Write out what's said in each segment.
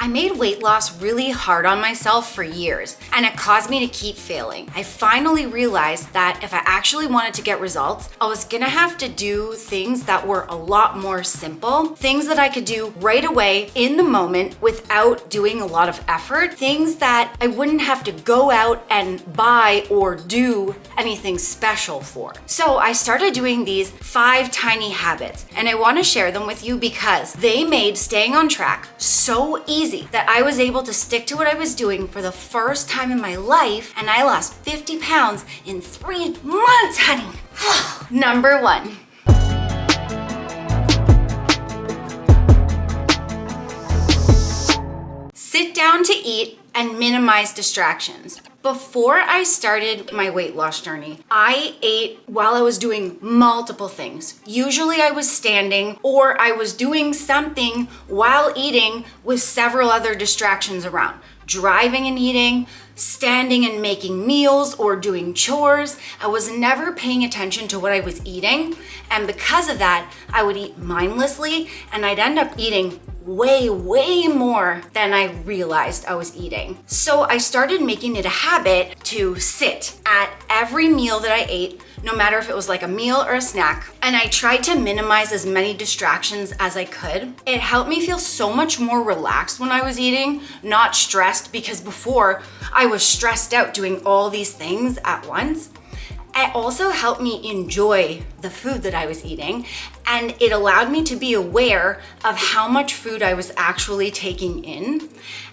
I made weight loss really hard on myself for years, and it caused me to keep failing. I finally realized that if I actually wanted to get results, I was gonna have to do things that were a lot more simple, things that I could do right away in the moment without doing a lot of effort, things that I wouldn't have to go out and buy or do anything special for. So I started doing these 5 tiny habits, and I wanna share them with you because they made staying on track so easy that I was able to stick to what I was doing for the first time in my life, and I lost 50 pounds in 3 months, honey. Number 1. Sit down to eat and minimize distractions. Before I started my weight loss journey, I ate while I was doing multiple things. Usually I was standing or I was doing something while eating with several other distractions around. Driving and eating, standing and making meals or doing chores. I was never paying attention to what I was eating. And because of that, I would eat mindlessly and I'd end up eating way more than I realized I was eating. So I started making it a habit to sit at every meal that I ate, no matter if it was like a meal or a snack. And I tried to minimize as many distractions as I could. It helped me feel so much more relaxed when I was eating, not stressed, because before I was stressed out doing all these things at once. It also helped me enjoy the food that I was eating, and it allowed me to be aware of how much food I was actually taking in.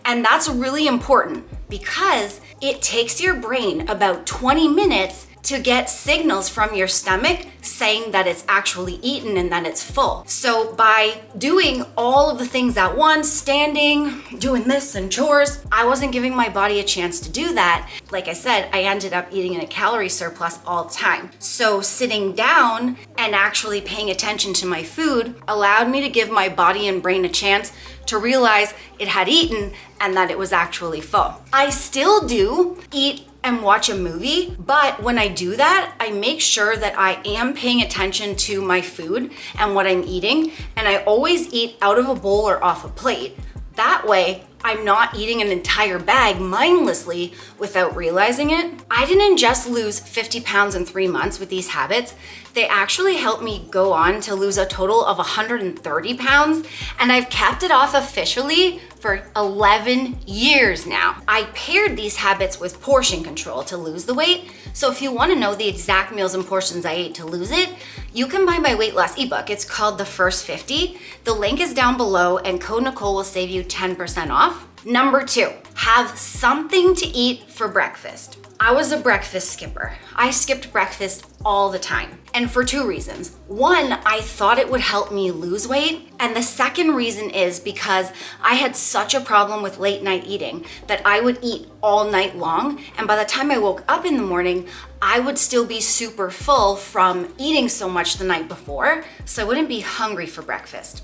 And that's really important because it takes your brain about 20 minutes to get signals from your stomach saying that it's actually eaten and that it's full. So by doing all of the things at once, standing, doing this and chores, I wasn't giving my body a chance to do that. Like I said, I ended up eating in a calorie surplus all the time. So sitting down and actually paying attention to my food allowed me to give my body and brain a chance to realize it had eaten and that it was actually full. I still do eat and watch a movie, but when I do that, I make sure that I am paying attention to my food and what I'm eating, and I always eat out of a bowl or off a plate. That way, I'm not eating an entire bag mindlessly without realizing it. I didn't just lose 50 pounds in 3 months with these habits. They actually helped me go on to lose a total of 130 pounds, and I've kept it off officially for 11 years now. I paired these habits with portion control to lose the weight. So if you want to know the exact meals and portions I ate to lose it, you can buy my weight loss ebook. It's called The First 50. The link is down below, and code Nicole will save you 10% off. Number 2, have something to eat for breakfast. I was a breakfast skipper. I skipped breakfast all the time, and for 2 reasons. One, I thought it would help me lose weight, and the second reason is because I had such a problem with late night eating that I would eat all night long, and by the time I woke up in the morning, I would still be super full from eating so much the night before, so I wouldn't be hungry for breakfast.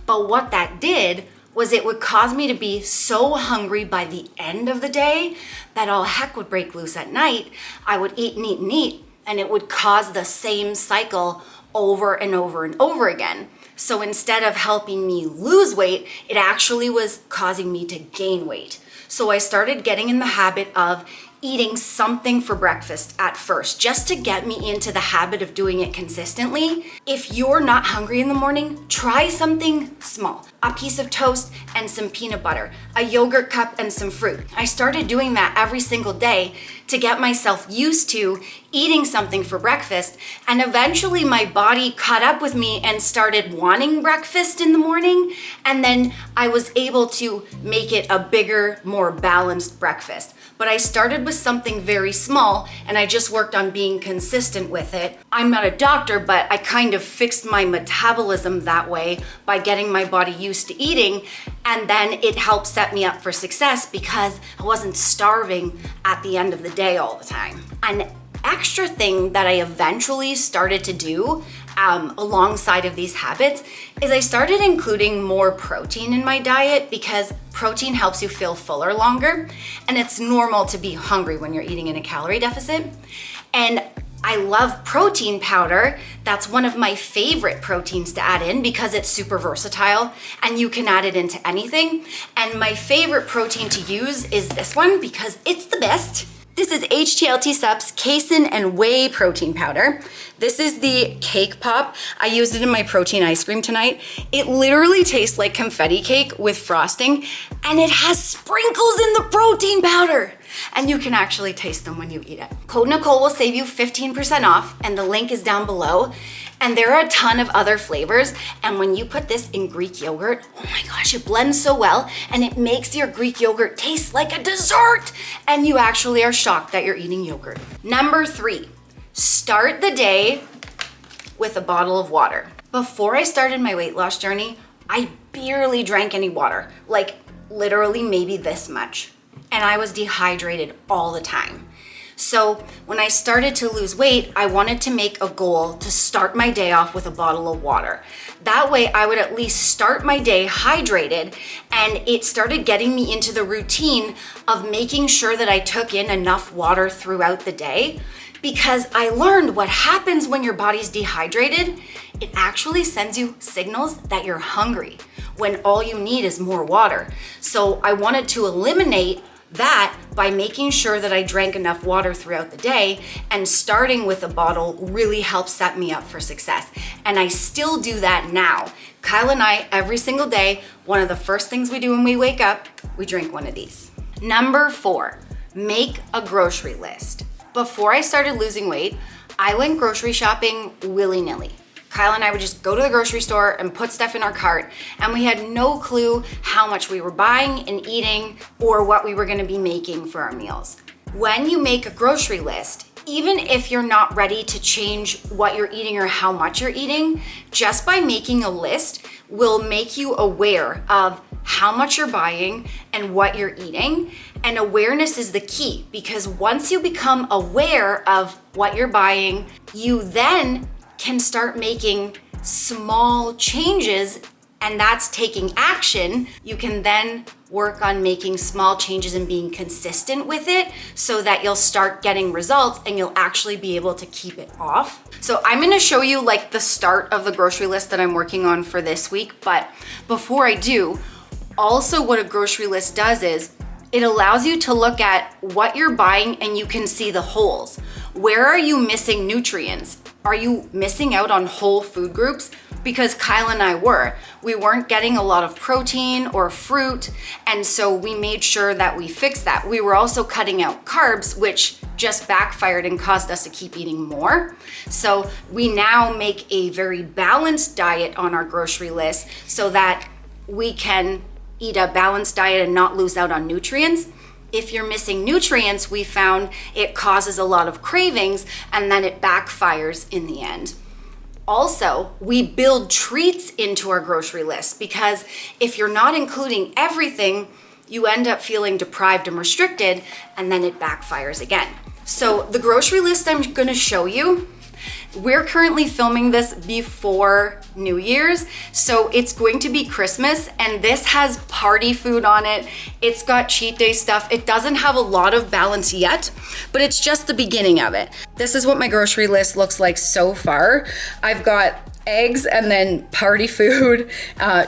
But what that did was it would cause me to be so hungry by the end of the day that all heck would break loose at night. I would eat and eat and eat, and it would cause the same cycle over and over and over again. So instead of helping me lose weight, it actually was causing me to gain weight. So I started getting in the habit of eating something for breakfast at first, just to get me into the habit of doing it consistently. If you're not hungry in the morning, try something small. A piece of toast and some peanut butter, a yogurt cup and some fruit. I started doing that every single day to get myself used to eating something for breakfast, and eventually my body caught up with me and started wanting breakfast in the morning, and then I was able to make it a bigger, more balanced breakfast. But I started with something very small, and I just worked on being consistent with it. I'm not a doctor, but I kind of fixed my metabolism that way by getting my body used to eating, and then it helped set me up for success because I wasn't starving at the end of the day all the time. An extra thing that I eventually started to do alongside of these habits is I started including more protein in my diet because protein helps you feel fuller longer, and it's normal to be hungry when you're eating in a calorie deficit. And I love protein powder. That's one of my favorite proteins to add in because it's super versatile and you can add it into anything. And my favorite protein to use is this one because it's the best. This is HTLT Supps casein and whey protein powder. This is the cake pop. I used it in my protein ice cream tonight. It literally tastes like confetti cake with frosting, and it has sprinkles in the protein powder. And you can actually taste them when you eat it. Code Nicole will save you 15% off, and the link is down below. And there are a ton of other flavors. And when you put this in Greek yogurt, oh my gosh, it blends so well and it makes your Greek yogurt taste like a dessert. And you actually are shocked that you're eating yogurt. Number 3, start the day with a bottle of water. Before I started my weight loss journey, I barely drank any water, like literally maybe this much. And I was dehydrated all the time. So when I started to lose weight, I wanted to make a goal to start my day off with a bottle of water. That way I would at least start my day hydrated, and it started getting me into the routine of making sure that I took in enough water throughout the day, because I learned what happens when your body's dehydrated. It actually sends you signals that you're hungry when all you need is more water. So I wanted to eliminate that by making sure that I drank enough water throughout the day, and starting with a bottle really helps set me up for success. And I still do that now. Kyle and I, every single day, one of the first things we do when we wake up, we drink one of these. Number 4, make a grocery list. Before I started losing weight, I went grocery shopping willy-nilly. Kyle and I would just go to the grocery store and put stuff in our cart, and we had no clue how much we were buying and eating or what we were gonna be making for our meals. When you make a grocery list, even if you're not ready to change what you're eating or how much you're eating, just by making a list will make you aware of how much you're buying and what you're eating. And awareness is the key, because once you become aware of what you're buying, you then can start making small changes, and that's taking action. You can then work on making small changes and being consistent with it so that you'll start getting results and you'll actually be able to keep it off. So I'm gonna show you like the start of the grocery list that I'm working on for this week. But before I do, also what a grocery list does is it allows you to look at what you're buying and you can see the holes. Where are you missing nutrients? Are you missing out on whole food groups? Because Kyle and I we weren't getting a lot of protein or fruit, and so we made sure that we fixed that. We were also cutting out carbs, which just backfired and caused us to keep eating more. So we now make a very balanced diet on our grocery list so that we can eat a balanced diet and not lose out on nutrients. If you're missing nutrients, we found it causes a lot of cravings and then it backfires in the end. Also, we build treats into our grocery list, because if you're not including everything, you end up feeling deprived and restricted, and then it backfires again. So the grocery list I'm gonna show you, we're currently filming this before New Year's, so it's going to be Christmas, and this has party food on it. It's got cheat day stuff. It doesn't have a lot of balance yet, but it's just the beginning of it. This is what my grocery list looks like so far. I've got eggs and then party food,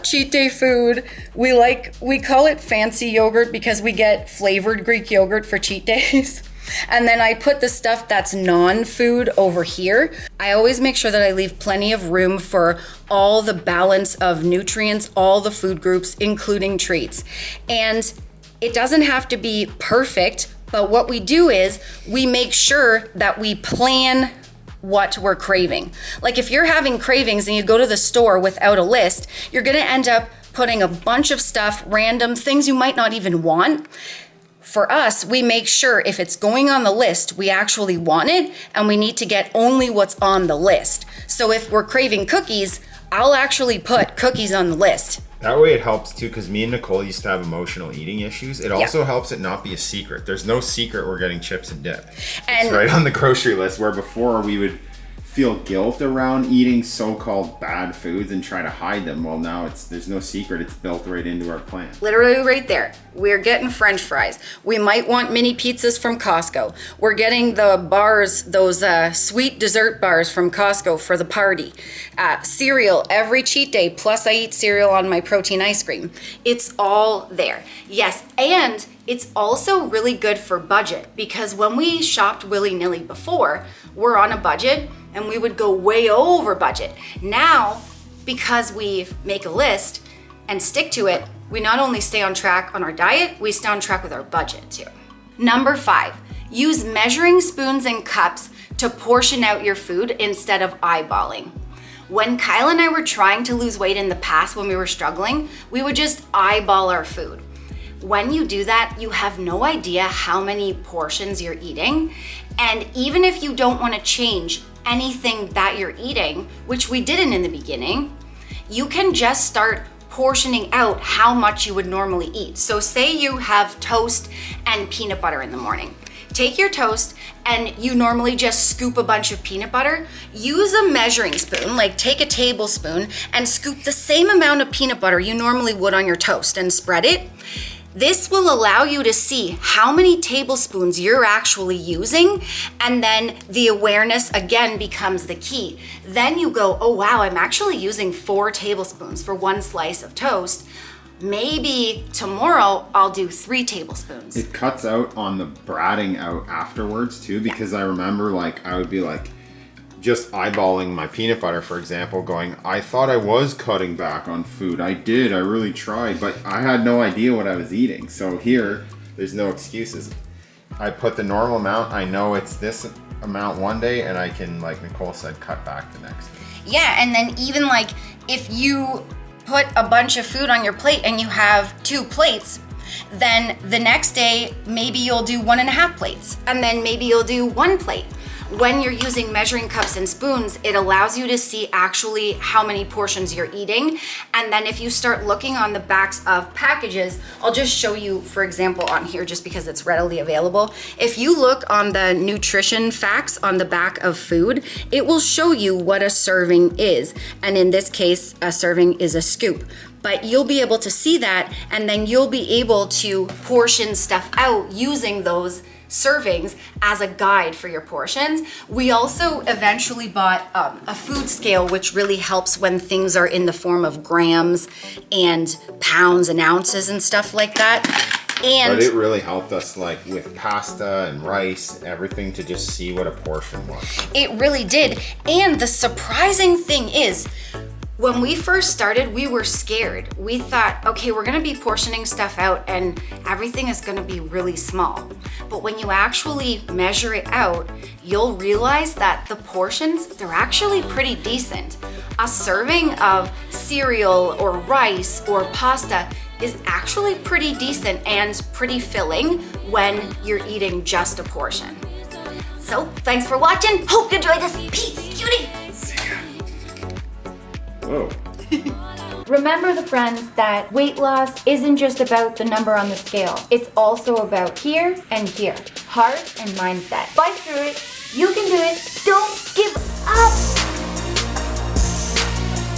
cheat day food. We call it fancy yogurt because we get flavored Greek yogurt for cheat days. And then I put the stuff that's non-food over here. I always make sure that I leave plenty of room for all the balance of nutrients, all the food groups, including treats. And it doesn't have to be perfect, but what we do is we make sure that we plan what we're craving. Like if you're having cravings and you go to the store without a list, you're gonna end up putting a bunch of stuff, random things you might not even want. For us, we make sure if it's going on the list, we actually want it, and we need to get only what's on the list. So if we're craving cookies, I'll actually put cookies on the list. That way it helps too, because me and Nicole used to have emotional eating issues. It also helps it not be a secret. There's no secret we're getting chips and dip. And it's right on the grocery list, where before we would feel guilt around eating so-called bad foods and try to hide them. Well, now there's no secret. It's built right into our plan. Literally right there. We're getting French fries. We might want mini pizzas from Costco. We're getting the bars, those sweet dessert bars from Costco for the party. Cereal every cheat day, plus I eat cereal on my protein ice cream. It's all there. Yes, and it's also really good for budget, because when we shopped willy-nilly before, we're on a budget and we would go way over budget. Now, because we make a list and stick to it, we not only stay on track on our diet, we stay on track with our budget too. Number 5, use measuring spoons and cups to portion out your food instead of eyeballing. When Kyle and I were trying to lose weight in the past when we were struggling, we would just eyeball our food. When you do that, you have no idea how many portions you're eating. And even if you don't want to change anything that you're eating, which we didn't in the beginning, you can just start portioning out how much you would normally eat. So say you have toast and peanut butter in the morning. Take your toast and you normally just scoop a bunch of peanut butter. Use a measuring spoon, like take a tablespoon and scoop the same amount of peanut butter you normally would on your toast and spread it. This will allow you to see how many tablespoons you're actually using, and then the awareness again becomes the key. Then you go, oh wow, I'm actually using 4 tablespoons for one slice of toast. Maybe tomorrow I'll do 3 tablespoons. It cuts out on the bratting out afterwards too, because I remember I would be like, just eyeballing my peanut butter, for example, going, I thought I was cutting back on food. I did, I really tried, but I had no idea what I was eating. So here, there's no excuses. I put the normal amount, I know it's this amount one day, and I can, like Nicole said, cut back the next day. Yeah, and then even if you put a bunch of food on your plate and you have 2 plates, then the next day, maybe you'll do 1.5 plates, and then maybe you'll do 1 plate. When you're using measuring cups and spoons, it allows you to see actually how many portions you're eating. And then if you start looking on the backs of packages, I'll just show you, for example, on here, just because it's readily available. If you look on the nutrition facts on the back of food, it will show you what a serving is. And in this case, a serving is a scoop. But you'll be able to see that, and then you'll be able to portion stuff out using those servings as a guide for your portions. We also eventually bought a food scale, which really helps when things are in the form of grams and pounds and ounces and stuff like that. And but it really helped us with pasta and rice, everything, to just see what a portion was. It really did. And the surprising thing is, when we first started, we were scared. We thought, okay, we're gonna be portioning stuff out and everything is gonna be really small. But when you actually measure it out, you'll realize that the portions, they're actually pretty decent. A serving of cereal or rice or pasta is actually pretty decent and pretty filling when you're eating just a portion. So, thanks for watching. Hope you enjoyed this. Peace, cutie. Whoa. Remember, the friends, that weight loss isn't just about the number on the scale. It's also about here and here. Heart and mindset. Fight through it. You can do it. Don't give up.